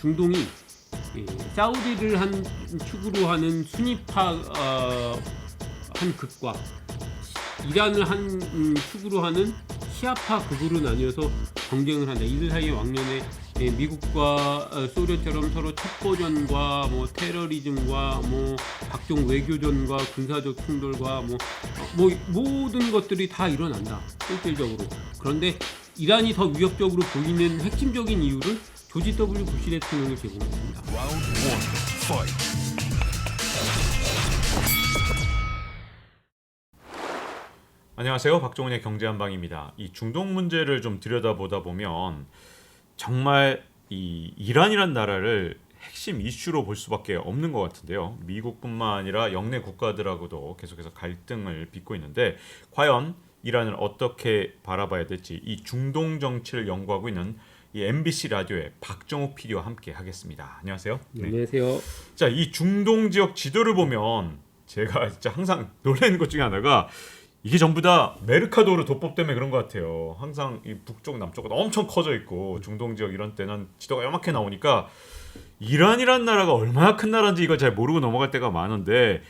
중동이 사우디를 한 축으로 하는 순위파 한 극과 이란을 한 축으로 하는 시아파 극으로 나뉘어서 경쟁을 한다. 이들 사이의 왕년에 미국과 소련처럼 서로 첩보전과 뭐 테러리즘과 뭐 각종 외교전과 군사적 충돌과 뭐 모든 것들이 다 일어난다. 실질적으로. 그런데 이란이 더 위협적으로 보이는 핵심적인 이유를 조지 W 부시 대통령이 제공했습니다. 안녕하세요. 박종훈의 경제한방입니다. 이 중동 문제를 좀 들여다보다 보면 정말 이 이란이란 나라를 핵심 이슈로 볼 수밖에 없는 것 같은데요. 미국뿐만 아니라 영내 국가들하고도 계속해서 갈등을 빚고 있는데 과연 이란을 어떻게 바라봐야 될지 이 중동 정치를 연구하고 있는 이 MBC 라디오의 박정욱 PD와 함께 하겠습니다. 안녕하세요. 네. 안녕하세요. 자, 이 중동 지역 지도를 보면 제가 진짜 항상 놀라는 것 중에 하나가 이게 전부 다 메르카도르 도법 때문에 그런 것 같아요. 항상 이 북쪽 남쪽은 엄청 커져 있고 중동 지역 이런 때는 지도가 요렇게 나오니까 이란이란 나라가 얼마나 큰 나라인지 이걸 잘 모르고 넘어갈 때가 많은데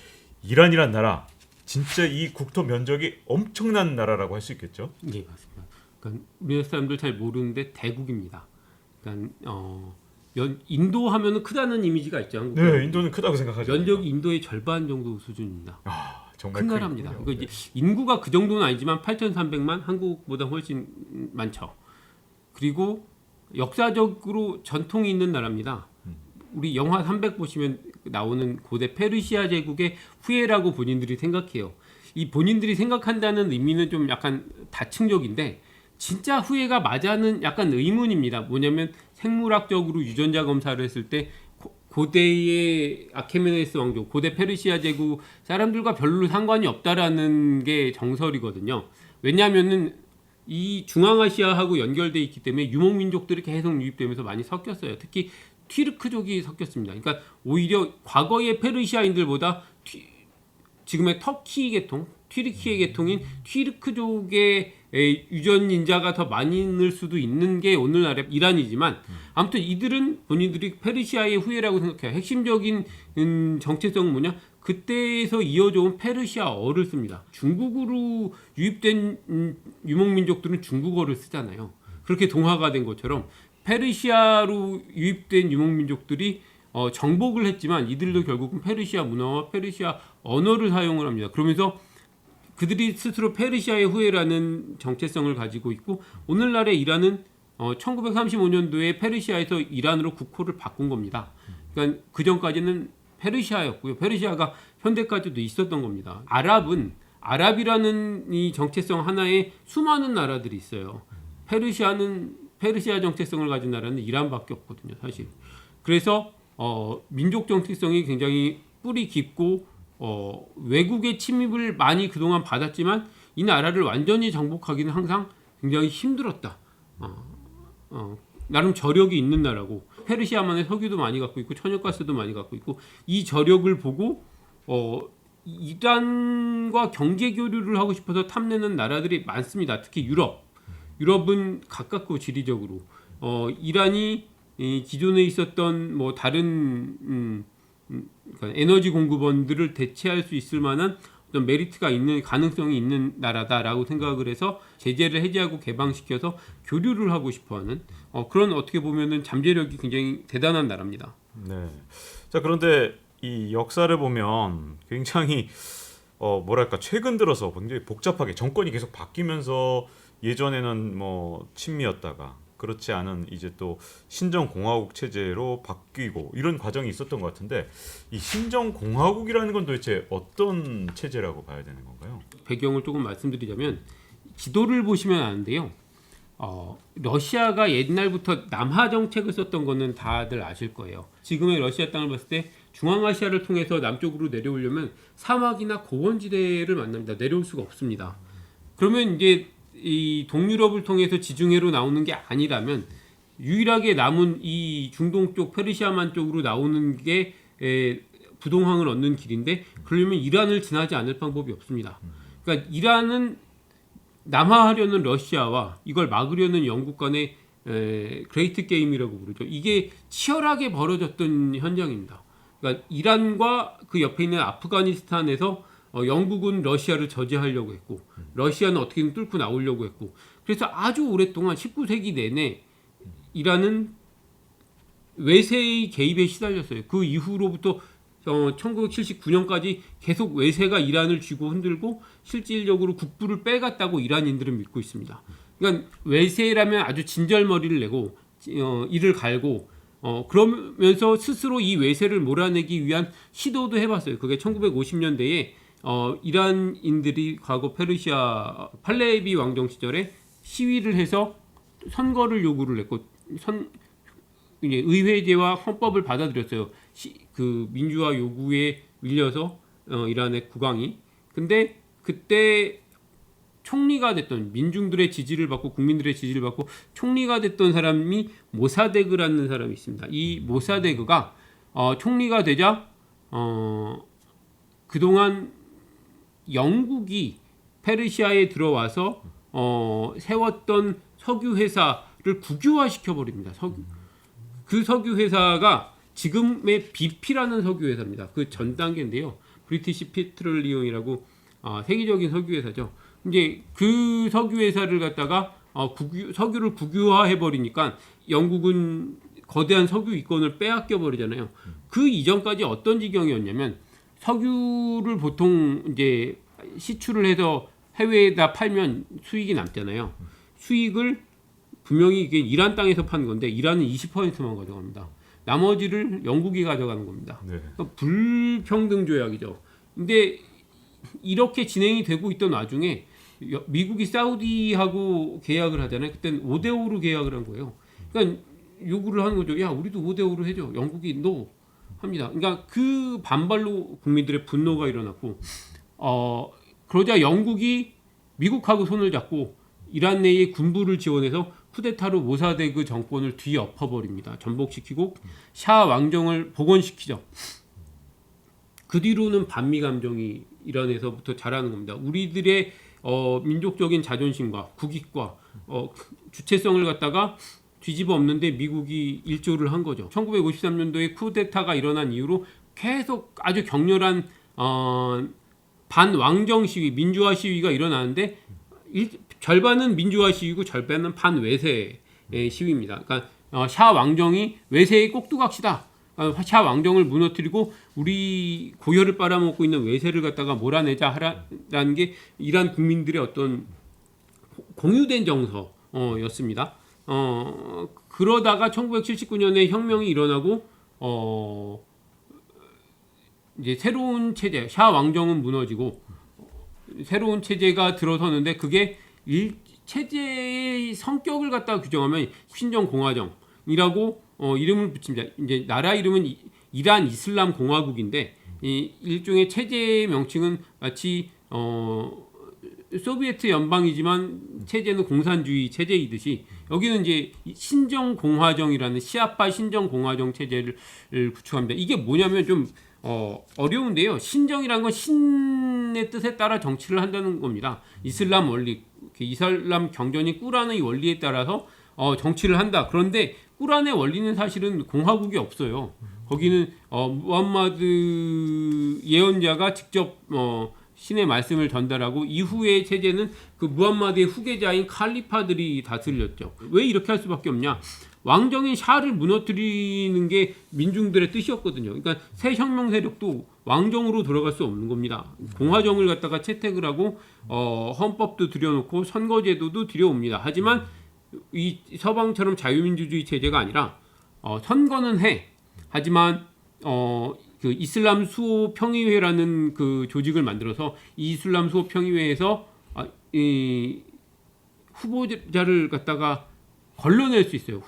이란이란 나라 진짜 이 국토 면적이 엄청난 나라라고 할 수 있겠죠? 네, 맞습니다. 그러니까 우리나라 사람들 잘 모르는데 대국입니다. 그러니까 인도 하면은 크다는 이미지가 있죠. 한국에. 네, 인도는 크다고 생각하죠. 면적이 인도의 절반 정도 수준입니다. 정말 큰 나라입니다. 그러니까 이제 인구가 그 정도는 아니지만 8,300만, 한국보다 훨씬 많죠. 그리고 역사적으로 전통이 있는 나라입니다. 우리 영화 300 보시면 나오는 고대 페르시아 제국의 후예라고 본인들이 생각해요. 이 본인들이 생각한다는 의미는 좀 약간 다층적인데 진짜 후예가 맞아는 약간 의문입니다. 뭐냐면 생물학적으로 유전자 검사를 했을 때 고대의 아케메네스 왕조, 고대 페르시아 제국 사람들과 별로 상관이 없다라는 게 정설이거든요. 왜냐하면은 이 중앙아시아하고 연결돼 있기 때문에 유목민족들이 계속 유입되면서 많이 섞였어요. 특히 튀르크족이 섞였습니다. 그러니까 오히려 과거의 페르시아인들보다 지금의 터키 계통, 튀르키예 계통인 튀르크족의 유전인자가 더 많을 수도 있는 게 오늘날의 이란이지만 아무튼 이들은 본인들이 페르시아의 후예라고 생각해요. 핵심적인 정체성은 뭐냐? 그때에서 이어져온 페르시아어를 씁니다. 중국으로 유입된 유목민족들은 중국어를 쓰잖아요. 그렇게 동화가 된 것처럼 페르시아로 유입된 유목민족들이 정복을 했지만 이들도 결국은 페르시아 문화와 페르시아 언어를 사용을 합니다. 그러면서 그들이 스스로 페르시아의 후예라는 정체성을 가지고 있고 오늘날의 이란은 1935년도에 페르시아에서 이란으로 국호를 바꾼 겁니다. 그러니까 그 전까지는 페르시아였고요. 페르시아가 현대까지도 있었던 겁니다. 아랍이라는 이 정체성 하나에 수많은 나라들이 있어요. 페르시아 정체성을 가진 나라는 이란밖에 없거든요, 사실. 그래서 민족 정체성이 굉장히 뿌리 깊고 외국의 침입을 많이 그동안 받았지만 이 나라를 완전히 정복하기는 항상 굉장히 힘들었다. 나름 저력이 있는 나라고 페르시아만의 석유도 많이 갖고 있고 천연가스도 많이 갖고 있고 이 저력을 보고 이란과 경제 교류를 하고 싶어서 탐내는 나라들이 많습니다. 특히 유럽은 가깝고 지리적으로 이란이 기존에 있었던 뭐 다른 그러니까 에너지 공급원들을 대체할 수 있을 만한 어떤 메리트가 있는 가능성이 있는 나라다라고 생각을 해서 제재를 해제하고 개방시켜서 교류를 하고 싶어하는 그런 어떻게 보면은 잠재력이 굉장히 대단한 나라입니다. 네. 자, 그런데 이 역사를 보면 굉장히 뭐랄까 최근 들어서 굉장히 복잡하게 정권이 계속 바뀌면서 예전에는 뭐 친미였다가 그렇지 않은 이제 또 신정공화국 체제로 바뀌고 이런 과정이 있었던 것 같은데 이 신정공화국이라는 건 도대체 어떤 체제라고 봐야 되는 건가요? 배경을 조금 말씀드리자면 지도를 보시면 아는데요. 러시아가 옛날부터 남하 정책을 썼던 거는 다들 아실 거예요. 지금의 러시아 땅을 봤을 때 중앙아시아를 통해서 남쪽으로 내려오려면 사막이나 고원지대를 만납니다. 내려올 수가 없습니다. 그러면 이제 이 동유럽을 통해서 지중해로 나오는 게 아니라면 유일하게 남은 이 중동 쪽 페르시아만 쪽으로 나오는 게 부동항을 얻는 길인데 그러려면 이란을 지나지 않을 방법이 없습니다. 그러니까 이란은 남하하려는 러시아와 이걸 막으려는 영국 간의 그레이트 게임이라고 부르죠. 이게 치열하게 벌어졌던 현장입니다. 그러니까 이란과 그 옆에 있는 아프가니스탄에서 영국은 러시아를 저지하려고 했고 러시아는 어떻게든 뚫고 나오려고 했고 그래서 아주 오랫동안 19세기 내내 이란은 외세의 개입에 시달렸어요. 그 이후로부터 1979년까지 계속 외세가 이란을 쥐고 흔들고 실질적으로 국부를 빼갔다고 이란인들은 믿고 있습니다. 그러니까 외세라면 아주 진절머리를 내고 이를 갈고 그러면서 스스로 이 외세를 몰아내기 위한 시도도 해봤어요. 그게 1950년대에 이란인들이 과거 페르시아 팔레비 왕정 시절에 시위를 해서 선거를 요구를 했고 의회제와 헌법을 받아들였어요. 그 민주화 요구에 밀려서 이란의 국왕이. 근데 그때 총리가 됐던 민중들의 지지를 받고 국민들의 지지를 받고 총리가 됐던 사람이 모사데그라는 사람이 있습니다. 이 모사데그가 총리가 되자 그동안 영국이 페르시아에 들어와서 세웠던 석유 회사를 국유화시켜 버립니다. 그 석유 회사가 지금의 BP라는 석유 회사입니다. 그 전 단계인데요. 브리티시 피트롤리움이라고 세계적인 석유 회사죠. 이제 그 석유 회사를 갖다가 석유를 국유화해 버리니까 영국은 거대한 석유 이권을 빼앗겨 버리잖아요. 그 이전까지 어떤 지경이었냐면 석유를 보통 이제 시추를 해서 해외에다 팔면 수익이 남잖아요. 수익을 분명히 이게 이란 땅에서 파는 건데 이란은 20%만 가져갑니다. 나머지를 영국이 가져가는 겁니다. 네. 그러니까 불평등 조약이죠. 근데 이렇게 진행이 되고 있던 와중에 미국이 사우디하고 계약을 하잖아요. 그때는 5대5로 계약을 한 거예요. 그러니까 요구를 하는 거죠. 야, 우리도 5대5로 해줘. 영국이 no 합니다. 그러니까 그 반발로 국민들의 분노가 일어났고 그러자 영국이 미국하고 손을 잡고 이란 내에 군부를 지원해서 쿠데타로 모사데그 정권을 뒤엎어버립니다. 전복시키고 샤 왕정을 복원시키죠. 그 뒤로는 반미 감정이 이란에서부터 자라는 겁니다. 우리들의 민족적인 자존심과 국익과 주체성을 갖다가 뒤집어 엎는데 미국이 일조를 한 거죠. 1953년도에 쿠데타가 일어난 이후로 계속 아주 격렬한 반왕정 시위, 민주화 시위가 일어나는데 절반은 민주화 시위고 절반은 반외세 시위입니다. 그러니까 샤 왕정이 외세의 꼭두각시다. 샤 왕정을 무너뜨리고 우리 고혈을 빨아먹고 있는 외세를 갖다가 몰아내자라는 게 이란 국민들의 어떤 공유된 정서였습니다. 그러다가 1979년에 혁명이 일어나고 이제 새로운 체제, 샤 왕정은 무너지고 새로운 체제가 들어서는데 그게 체제의 성격을 갖다가 규정하면 신정공화정이라고 이름을 붙입니다. 이제 나라 이름은 이란 이슬람 공화국인데 이 일종의 체제의 명칭은 마치 소비에트 연방이지만 체제는 공산주의 체제이듯이 여기는 이제 신정공화정이라는 시아파 신정공화정 체제를 구축합니다. 이게 뭐냐면 좀 어려운데요. 신정이라는 건 신의 뜻에 따라 정치를 한다는 겁니다. 이슬람 원리, 이슬람 경전이 꾸란의 원리에 따라서 정치를 한다. 그런데 꾸란의 원리는 사실은 공화국이 없어요. 거기는 무함마드 예언자가 직접 신의 말씀을 전달하고 이후의 체제는 그 무함마드의 후계자인 칼리파들이 다스렸죠. 왜 이렇게 할 수밖에 없냐? 왕정인 샤를 무너뜨리는 게 민중들의 뜻이었거든요. 그러니까 새 혁명 세력도 왕정으로 돌아갈 수 없는 겁니다. 공화정을 갖다가 채택을 하고 헌법도 들여놓고 선거제도도 들여옵니다. 하지만 이 서방처럼 자유민주주의 체제가 아니라 선거는 해. 하지만 그 이슬람 수호 평의회라는 그 조직을 만들어서 이 이슬람 수호 평의회에서 이 후보자를 갖다가 걸러낼 수 있어요.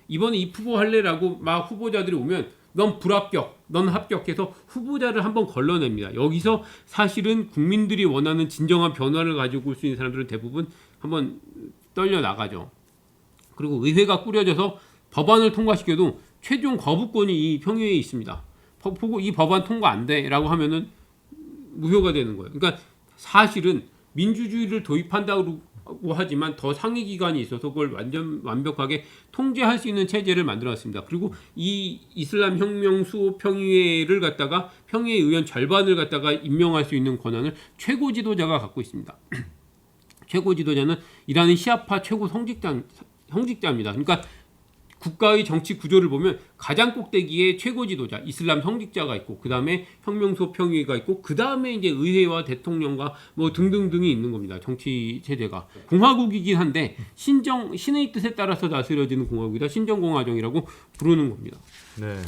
이번에 이 후보 할래라고 막 후보자들이 오면 넌 불합격, 넌 합격해서 후보자를 한번 걸러냅니다. 여기서 사실은 국민들이 원하는 진정한 변화를 가지고 올 수 있는 사람들은 대부분 한번 떨려 나가죠. 그리고 의회가 꾸려져서 법안을 통과시켜도 최종 거부권이 이 평의회에 있습니다. 보고 이 법안 통과 안 돼라고 하면은 무효가 되는 거예요. 그러니까 사실은 민주주의를 도입한다고 하지만 더 상위 기관이 있어서 그걸 완벽하게 통제할 수 있는 체제를 만들어놨습니다. 그리고 이 이슬람 혁명 수호 평의회를 갖다가 평의회 의원 절반을 갖다가 임명할 수 있는 권한을 최고 지도자가 갖고 있습니다. 최고 지도자는 이란의 시아파 최고 성직자입니다. 그러니까 국가의 정치 구조를 보면 가장 꼭대기에 최고 지도자, 이슬람 성직자가 있고, 그 다음에 혁명수호 평의회가 있고, 그 다음에 이제 의회와 대통령과 뭐 등등등이 있는 겁니다. 정치 체제가 공화국이긴 한데 신의 뜻에 따라서 다스려지는 공화국이다. 신정공화정이라고 부르는 겁니다. 네.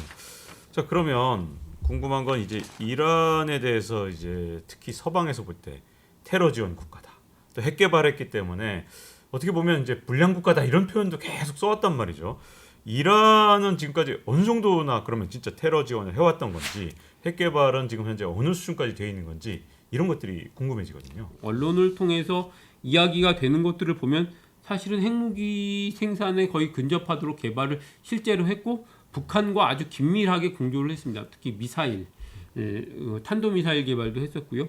자, 그러면 궁금한 건 이제 이란에 대해서 이제 특히 서방에서 볼 때 테러 지원 국가다. 또 핵 개발했기 때문에 어떻게 보면 이제 불량 국가다 이런 표현도 계속 써왔단 말이죠. 이란은 지금까지 어느 정도나 그러면 진짜 테러 지원을 해왔던 건지, 핵 개발은 지금 현재 어느 수준까지 되어 있는 건지 이런 것들이 궁금해지거든요. 언론을 통해서 이야기가 되는 것들을 보면 사실은 핵무기 생산에 거의 근접하도록 개발을 실제로 했고, 북한과 아주 긴밀하게 공조를 했습니다. 특히 미사일, 탄도미사일 개발도 했었고요.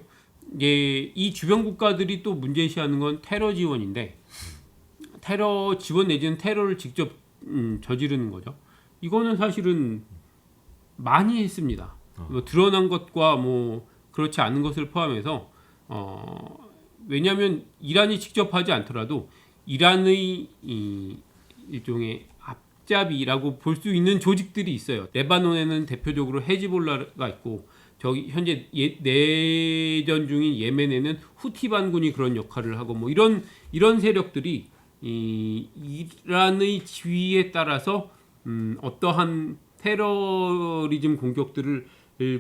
이 주변 국가들이 또 문제시하는 건 테러 지원인데, 테러 지원 내지는 테러를 직접 저지르는 거죠. 이거는 사실은 많이 했습니다. 뭐 드러난 것과 뭐 그렇지 않은 것을 포함해서 왜냐하면 이란이 직접 하지 않더라도 이란의 일종의 앞잡이라고 볼 수 있는 조직들이 있어요. 레바논에는 대표적으로 헤즈볼라가 있고, 저기 현재 내전 중인 예멘에는 후티 반군이 그런 역할을 하고, 뭐 이런 세력들이 이란의 지위에 따라서 어떠한 테러리즘 공격들을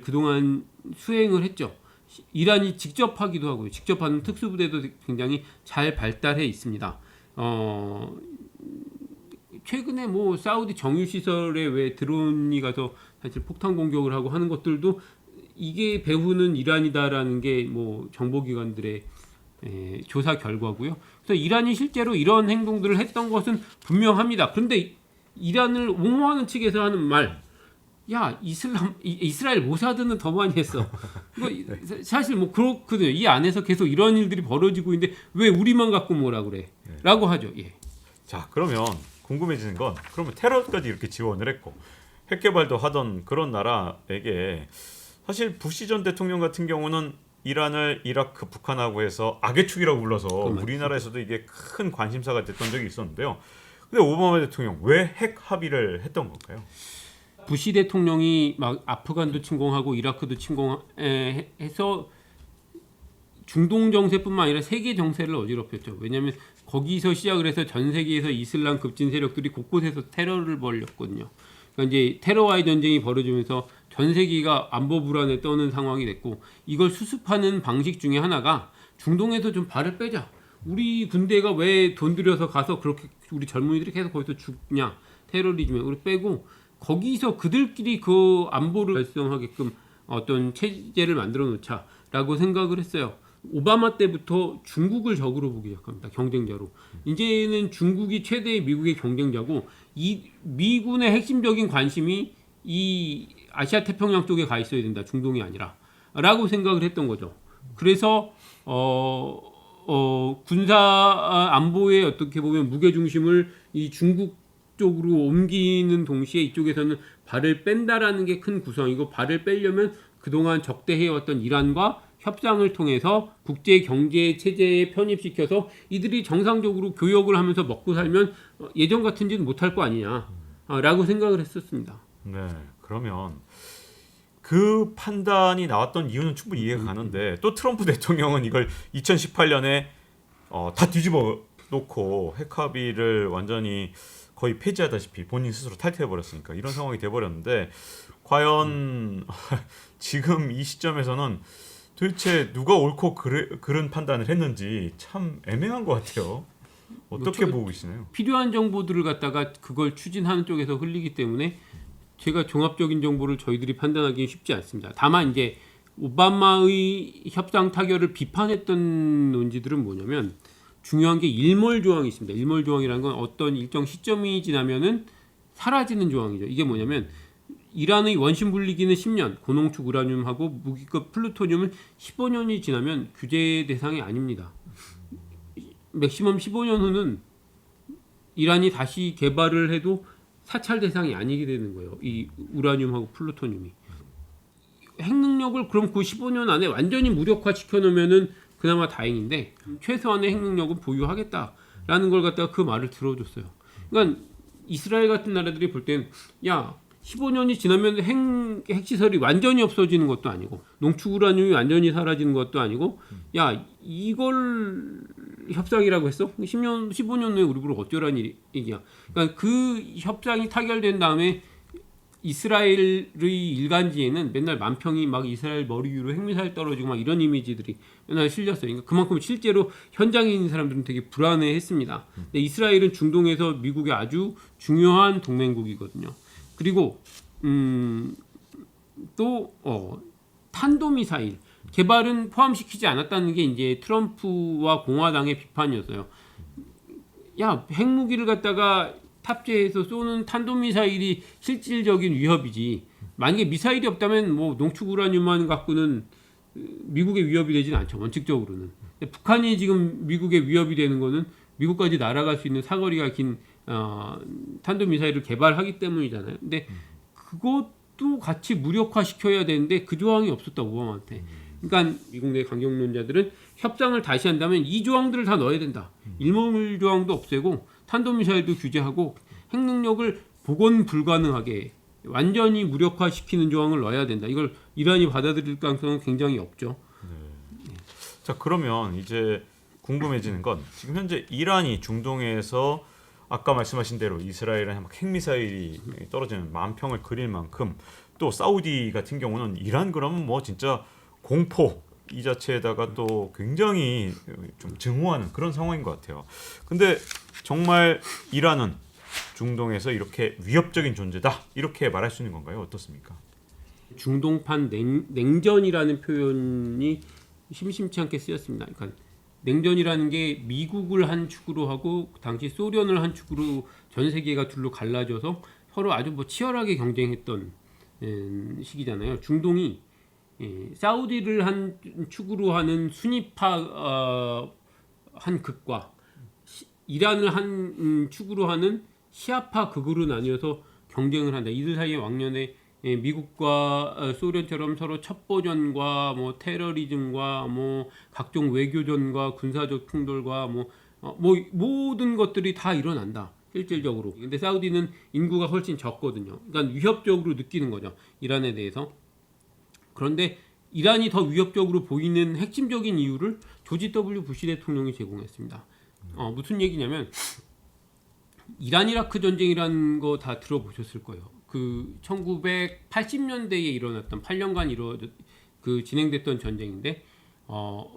그동안 수행을 했죠. 이란이 직접 하기도 하고요. 직접 하는 특수부대도 굉장히 잘 발달해 있습니다. 최근에 뭐 사우디 정유시설에 왜 드론이 가서 사실 폭탄 공격을 하고 하는 것들도 이게 배후는 이란이다라는 게 뭐 정보기관들의 조사 결과고요. 그래서 이란이 실제로 이런 행동들을 했던 것은 분명합니다. 그런데 이란을 옹호하는 측에서 하는 말, 야 이스라엘 모사드는 더 많이 했어. 사실 뭐 그렇거든요. 이 안에서 계속 이런 일들이 벌어지고 있는데 왜 우리만 갖고 뭐라 그래? 라고 하죠. 예. 자, 그러면 궁금해지는 건, 그러면 테러까지 이렇게 지원을 했고 핵 개발도 하던 그런 나라에게 사실 부시 전 대통령 같은 경우는 이란을 이라크, 북한하고 해서 악의 축이라고 불러서 우리나라에서도 이게 큰 관심사가 됐던 적이 있었는데요. 근데 오바마 대통령 왜 핵 합의를 했던 걸까요? 부시 대통령이 막 아프간도 침공하고 이라크도 침공해서 중동 정세뿐만 아니라 세계 정세를 어지럽혔죠. 왜냐하면 거기서 시작을 해서 전 세계에서 이슬람 급진 세력들이 곳곳에서 테러를 벌였거든요. 그러니까 이제 테러와의 전쟁이 벌어지면서 전 세계가 안보 불안에 떠는 상황이 됐고, 이걸 수습하는 방식 중에 하나가 중동에서 좀 발을 빼자. 우리 군대가 왜 돈 들여서 가서 그렇게 우리 젊은이들이 계속 거기서 죽냐, 테러리즘에 우리 빼고 거기서 그들끼리 그 안보를 결성하게끔 어떤 체제를 만들어 놓자라고 생각을 했어요. 오바마 때부터 중국을 적으로 보기 시작합니다. 경쟁자로. 이제는 중국이 최대의 미국의 경쟁자고, 이 미군의 핵심적인 관심이 이 아시아 태평양 쪽에 가 있어야 된다. 중동이 아니라 라고 생각을 했던 거죠. 그래서 군사 안보에 어떻게 보면 무게 중심을 이 중국 쪽으로 옮기는 동시에 이쪽에서는 발을 뺀다라는 게 큰 구성이고, 발을 빼려면 그동안 적대해왔던 이란과 협상을 통해서 국제 경제 체제에 편입시켜서 이들이 정상적으로 교역을 하면서 먹고 살면 예전 같은 짓 못할 거 아니냐라고 생각을 했었습니다. 네, 그러면 그 판단이 나왔던 이유는 충분히 이해가 가는데, 또 트럼프 대통령은 이걸 2018년에 다 뒤집어 놓고 핵 합의를 완전히 거의 폐지하다시피 본인 스스로 탈퇴해버렸으니까 이런 상황이 돼버렸는데, 과연 지금 이 시점에서는 도대체 누가 옳고 그른 판단을 했는지 참 애매한 것 같아요. 어떻게 보고 계시나요? 필요한 정보들을 갖다가 그걸 추진하는 쪽에서 흘리기 때문에 제가 종합적인 정보를 저희들이 판단하기 쉽지 않습니다. 다만 이제 오바마의 협상 타결을 비판했던 논지들은 뭐냐면, 중요한 게 일몰 조항이 있습니다. 일몰 조항이라는 건 어떤 일정 시점이 지나면은 사라지는 조항이죠. 이게 뭐냐면, 이란의 원심 분리기는 10년, 고농축 우라늄하고 무기급 플루토늄은 15년이 지나면 규제 대상이 아닙니다. 맥시멈 15년 후는 이란이 다시 개발을 해도 사찰 대상이 아니게 되는 거예요. 이 우라늄하고 플루토늄이. 핵 능력을 그럼 그 15년 안에 완전히 무력화 시켜놓으면은 그나마 다행인데 최소한의 핵 능력은 보유하겠다라는 걸 갖다가 그 말을 들어줬어요. 그러니까 이스라엘 같은 나라들이 볼 땐 야 15년이 지나면 핵시설이 완전히 없어지는 것도 아니고 농축 우라늄이 완전히 사라지는 것도 아니고 야 이걸 협상이라고 했어? 15년 후에 우리 보러 어쩌라는 얘기야. 그러니까 그 협상이 타결된 다음에 이스라엘의 일간지에는 맨날 만평이 막 이스라엘 머리 위로 핵미사일 떨어지고 막 이런 이미지들이 맨날 실렸어요. 그러니까 그만큼 실제로 현장에 있는 사람들은 되게 불안해했습니다. 근데 이스라엘은 중동에서 미국의 아주 중요한 동맹국이거든요. 그리고 또 탄도미사일 개발은 포함시키지 않았다는 게 이제 트럼프와 공화당의 비판이었어요. 야, 핵무기를 갖다가 탑재해서 쏘는 탄도미사일이 실질적인 위협이지. 만약에 미사일이 없다면 뭐 농축 우라늄만 갖고는 미국의 위협이 되지는 않죠. 원칙적으로는. 근데 북한이 지금 미국의 위협이 되는 거는 미국까지 날아갈 수 있는 사거리가 긴 탄도미사일을 개발하기 때문이잖아요. 근데 그것도 같이 무력화시켜야 되는데 그 조항이 없었다, 오바마한테. 그러니까 미국 내 강경론자들은 협상을 다시 한다면 이 조항들을 다 넣어야 된다. 일몰 조항도 없애고 탄도미사일도 규제하고 핵 능력을 복원 불가능하게 완전히 무력화시키는 조항을 넣어야 된다. 이걸 이란이 받아들일 가능성은 굉장히 없죠. 자, 그러면 이제 궁금해지는 건 지금 현재 이란이 중동에서 아까 말씀하신 대로 이스라엘은 막 핵미사일이 떨어지는 만평을 그릴 만큼 또 사우디 같은 경우는 이란 그러면 뭐 진짜 공포 이 자체에다가 또 굉장히 좀 증오하는 그런 상황인 것 같아요. 근데 정말 이란은 중동에서 이렇게 위협적인 존재다 이렇게 말할 수 있는 건가요? 어떻습니까? 중동판 냉전이라는 표현이 심심치 않게 쓰였습니다. 그러니까 냉전이라는 게 미국을 한 축으로 하고 당시 소련을 한 축으로 전 세계가 둘로 갈라져서 서로 아주 뭐 치열하게 경쟁했던 시기잖아요. 중동이 사우디를 한 축으로 하는 수니파 한 극과 이란을 한 축으로 하는 시아파 극으로 나뉘어서 경쟁을 한다. 이들 사이의 왕년에 미국과 소련처럼 서로 첩보전과 뭐 테러리즘과 뭐 각종 외교전과 군사적 충돌과 뭐 모든 것들이 다 일어난다. 실질적으로. 근데 사우디는 인구가 훨씬 적거든요. 그러니까 위협적으로 느끼는 거죠. 이란에 대해서. 그런데 이란이 더 위협적으로 보이는 핵심적인 이유를 조지 W 부시 대통령이 제공했습니다. 무슨 얘기냐면 이란 이라크 전쟁이라는 거 다 들어보셨을 거예요. 그 1980년대에 일어났던 8년간 진행됐던 전쟁인데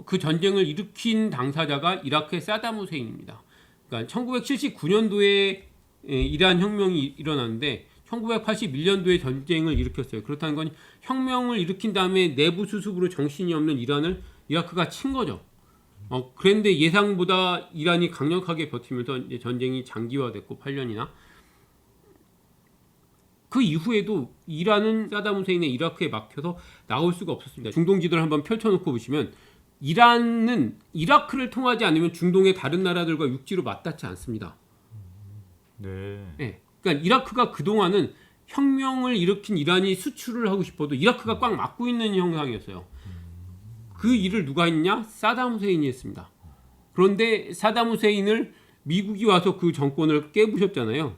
그 전쟁을 일으킨 당사자가 이라크의 사담 후세인입니다. 그러니까 1979년도에 이란 혁명이 일어났는데 1981년도에 전쟁을 일으켰어요. 그렇다는 건 혁명을 일으킨 다음에 내부 수습으로 정신이 없는 이란을 이라크가 친 거죠. 그런데 예상보다 이란이 강력하게 버티면서 이제 전쟁이 장기화됐고 8년이나 그 이후에도 이란은 사담 후세인의 이라크에 막혀서 나올 수가 없었습니다. 중동 지도를 한번 펼쳐놓고 보시면 이란은 이라크를 통하지 않으면 중동의 다른 나라들과 육지로 맞닿지 않습니다. 네. 그러니까 이라크가 그동안은 혁명을 일으킨 이란이 수출을 하고 싶어도 이라크가 꽉 막고 있는 형상이었어요. 그 일을 누가 했냐? 사담 후세인이 했습니다. 그런데 사담 후세인을 미국이 와서 그 정권을 깨부셨잖아요.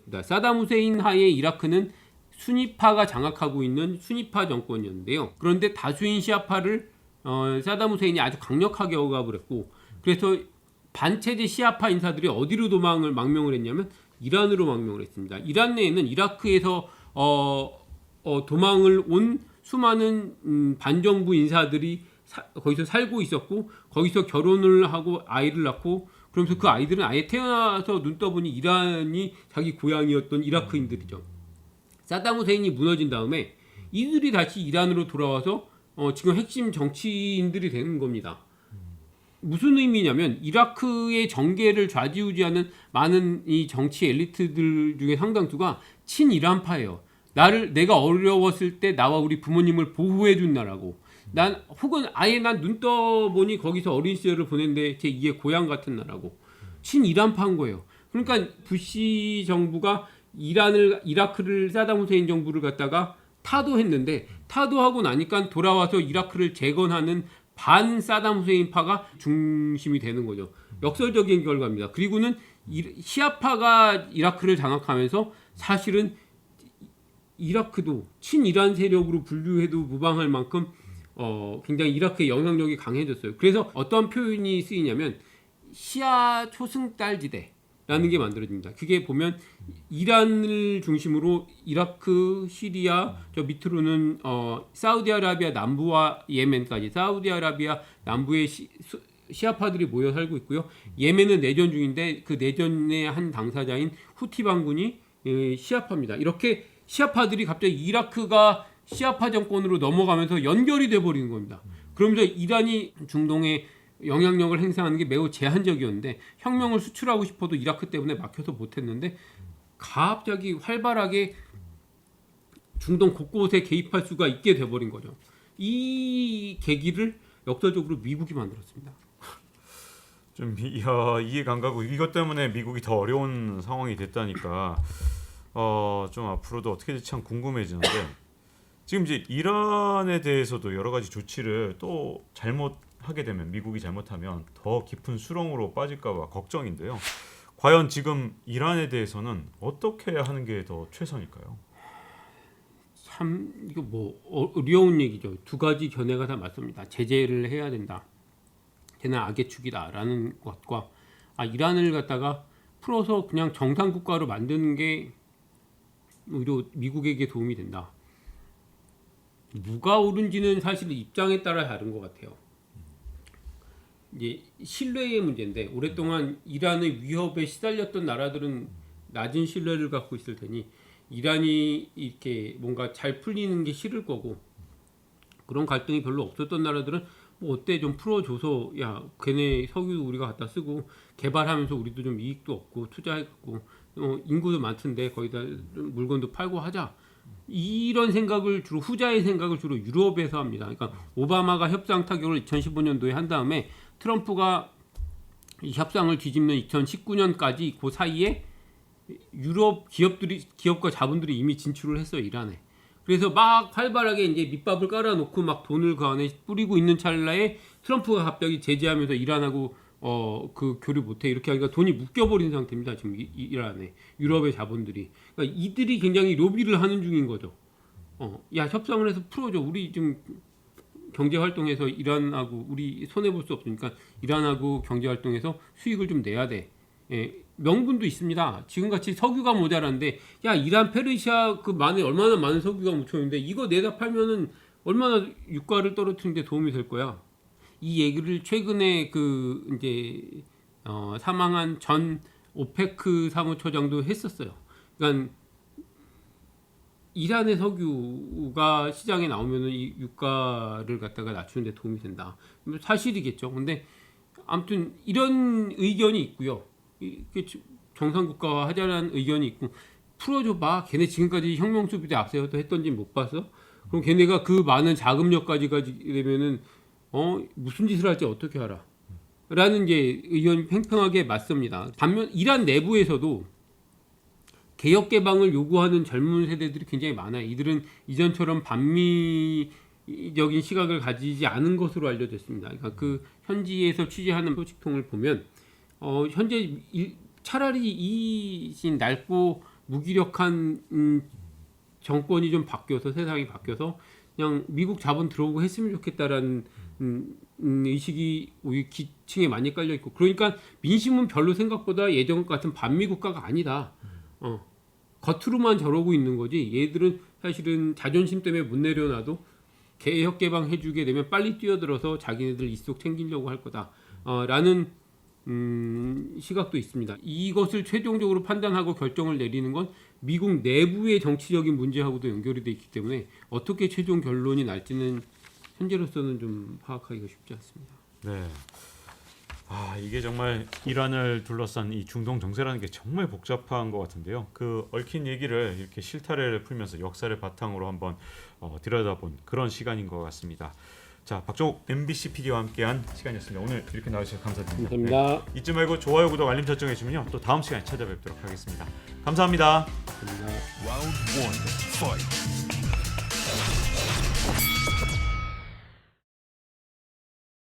그러니까 사담 후세인 하에 이라크는 수니파가 장악하고 있는 수니파 정권이었는데요. 그런데 다수인 시아파를 사담 후세인이 아주 강력하게 억압을 했고, 그래서 반체제 시아파 인사들이 어디로 망명을 했냐면 이란으로 망명을 했습니다. 이란 내에는 이라크에서 도망을 온 수많은 반정부 인사들이 거기서 살고 있었고, 거기서 결혼을 하고 아이를 낳고, 그러면서 그 아이들은 아예 태어나서 눈 떠보니 이란이 자기 고향이었던 이라크인들이죠. 사담 후세인이 무너진 다음에 이들이 다시 이란으로 돌아와서 지금 핵심 정치인들이 되는 겁니다. 무슨 의미냐면 이라크의 정계를 좌지우지하는 많은 이 정치 엘리트들 중에 상당수가 친이란파예요. 내가 어려웠을 때 나와 우리 부모님을 보호해 준 나라고, 난 혹은 아예 난 눈 떠보니 거기서 어린 시절을 보냈는데 제 2의 고향 같은 나라고 친이란파인 거예요. 그러니까 부시 정부가 이라크를 사담 후세인 정부를 갖다가 타도했는데 타도하고 나니까 돌아와서 이라크를 재건하는 반 사담 후세인파가 중심이 되는 거죠. 역설적인 결과입니다. 그리고는 시아파가 이라크를 장악하면서 사실은 이라크도 친이란 세력으로 분류해도 무방할 만큼 굉장히 이라크의 영향력이 강해졌어요. 그래서 어떤 표현이 쓰이냐면 시아 초승달지대라는 게 만들어집니다. 그게 보면 이란을 중심으로 이라크, 시리아, 저 밑으로는 사우디아라비아 남부와 예멘까지 사우디아라비아 남부의 시아파들이 모여 살고 있고요. 예멘은 내전 중인데 그 내전의 한 당사자인 후티 반군이 시아파입니다. 이렇게 시아파들이 갑자기 이라크가 시아파 정권으로 넘어가면서 연결이 돼 버리는 겁니다. 그러면서 이란이 중동에 영향력을 행사하는 게 매우 제한적이었는데 혁명을 수출하고 싶어도 이라크 때문에 막혀서 못했는데 갑자기 활발하게 중동 곳곳에 개입할 수가 있게 돼버린 거죠. 이 계기를 역사적으로 미국이 만들었습니다. 좀 이해가 안 가고 이것 때문에 미국이 더 어려운 상황이 됐다니까 좀 앞으로도 어떻게 될지 참 궁금해지는데 지금 이제 이란에 대해서도 여러 가지 조치를 또 잘못하게 되면 미국이 잘못하면 더 깊은 수렁으로 빠질까봐 걱정인데요. 과연 지금 이란에 대해서는 어떻게 하는 게 더 최선일까요? 참 이거 뭐 어려운 얘기죠. 두 가지 견해가 다 맞습니다. 제재를 해야 된다. 걔는 악의 축이다라는 것과 이란을 갖다가 풀어서 그냥 정상 국가로 만드는 게 오히려 미국에게 도움이 된다. 누가 옳은지는 사실 입장에 따라 다른 것 같아요. 이제 신뢰의 문제인데 오랫동안 이란의 위협에 시달렸던 나라들은 낮은 신뢰를 갖고 있을 테니 이란이 이렇게 뭔가 잘 풀리는 게 싫을 거고 그런 갈등이 별로 없었던 나라들은 뭐 어때 좀 풀어줘서 야 걔네 석유 우리가 갖다 쓰고 개발하면서 우리도 좀 이익도 얻고 투자해갖고 인구도 많던데 거기다 물건도 팔고 하자 이런 생각을 주로 후자의 생각을 주로 유럽에서 합니다. 그러니까 오바마가 협상 타결을 2015년도에 한 다음에 트럼프가 이 협상을 뒤집는 2019년까지 그 사이에 유럽 기업과 자본들이 이미 진출을 했어요 이란에. 그래서 막 활발하게 이제 밑밥을 깔아놓고 막 돈을 그 안에 뿌리고 있는 찰나에 트럼프가 갑자기 제재하면서 이란하고 그 교류 못해 이렇게 하니까 돈이 묶여버린 상태입니다 지금 이란에 유럽의 자본들이. 그러니까 이들이 굉장히 로비를 하는 중인 거죠. 야 협상을 해서 풀어줘. 우리 지금 경제 활동에서 이란하고 우리 손해 볼 수 없으니까 이란하고 경제 활동에서 수익을 좀 내야 돼. 명분도 있습니다. 지금같이 석유가 모자란데 야 이란 페르시아 그 얼마나 많은 석유가 묻혀있는데 이거 내다 팔면은 얼마나 유가를 떨어뜨리는데 도움이 될 거야. 이 얘기를 최근에 그 이제 사망한 전 오페크 사무처장도 했었어요. 그러니까 이란의 석유가 시장에 나오면은 이 유가를 갖다가 낮추는 데 도움이 된다. 사실이겠죠. 근데 아무튼 이런 의견이 있고요. 정상 국가화 하자는 의견이 있고 풀어줘봐. 걔네 지금까지 혁명 수비대 앞세워서 했던지 못 봤어? 그럼 걔네가 그 많은 자금력까지 가지게 되면은 무슨 짓을 할지 어떻게 알아? 라는 게 의견이 팽팽하게 맞습니다. 반면 이란 내부에서도 개혁 개방을 요구하는 젊은 세대들이 굉장히 많아요. 이들은 이전처럼 반미적인 시각을 가지지 않은 것으로 알려졌습니다. 그러니까 그 현지에서 취재하는 소식통을 보면 현재 차라리 이 낡고 무기력한 정권이 좀 바뀌어서 세상이 바뀌어서 그냥 미국 자본 들어오고 했으면 좋겠다라는 의식이 우리 기층에 많이 깔려 있고 그러니까 민심은 별로 생각보다 예전 같은 반미 국가가 아니다. 겉으로만 저러고 있는 거지 얘들은 사실은 자존심 때문에 못 내려놔도 개혁 개방 해주게 되면 빨리 뛰어들어서 자기네들 이속 챙기려고 할 거다 라는 시각도 있습니다. 이것을 최종적으로 판단하고 결정을 내리는 건 미국 내부의 정치적인 문제하고도 연결이 돼 있기 때문에 어떻게 최종 결론이 날지는 현재로서는 좀 파악하기가 쉽지 않습니다. 네. 이게 정말 이란을 둘러싼 이 중동 정세라는 게 정말 복잡한 것 같은데요. 그 얽힌 얘기를 이렇게 실타래를 풀면서 역사를 바탕으로 한번 들여다본 그런 시간인 것 같습니다. 자, 박종욱 MBC PD와 함께한 시간이었습니다. 오늘 이렇게 나와주셔서 감사드립니다. 감사합니다. 잊지 말고 좋아요, 구독, 알림 설정해 주시면요. 또 다음 시간에 찾아뵙도록 하겠습니다. 감사합니다. 감사합니다. Round one, fight.